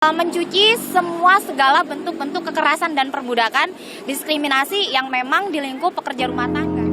Mencuci semua segala bentuk-bentuk kekerasan dan perbudakan, diskriminasi yang memang di lingkup pekerja rumah tangga.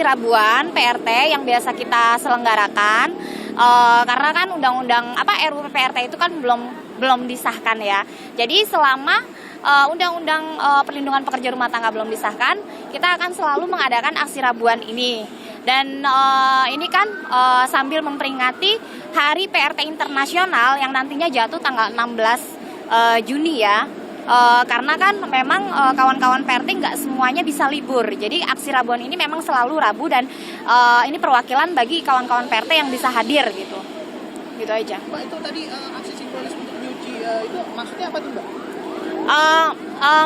Rabuan PRT yang biasa kita selenggarakan karena kan undang-undang RUU PRT itu kan belum disahkan ya. Jadi selama undang-undang perlindungan pekerja rumah tangga belum disahkan, kita akan selalu mengadakan aksi Rabuan ini. Dan ini kan sambil memperingati Hari PRT Internasional yang nantinya jatuh tanggal 16 Juni ya. Karena kan memang kawan-kawan PRT nggak semuanya bisa libur. Jadi aksi Rabuan ini memang selalu Rabu dan ini perwakilan bagi kawan-kawan PRT yang bisa hadir gitu. Gitu aja. Mbak, itu tadi aksi sinkronis untuk mencuci itu maksudnya apa tuh, Mbak?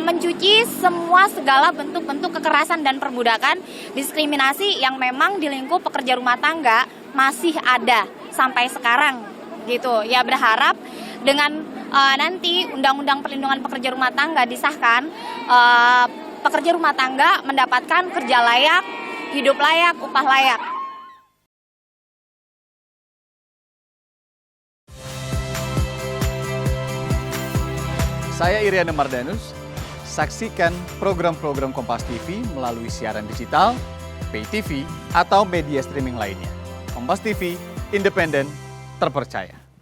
Mencuci semua segala bentuk-bentuk kekerasan dan perbudakan, diskriminasi yang memang di lingkup pekerja rumah tangga masih ada sampai sekarang gitu. Ya berharap dengan nanti Undang-Undang Perlindungan Pekerja Rumah Tangga disahkan, pekerja rumah tangga mendapatkan kerja layak, hidup layak, upah layak. Saya Iriana Mardanus. Saksikan program-program Kompas TV melalui siaran digital, pay TV, atau media streaming lainnya. Kompas TV, independen, terpercaya.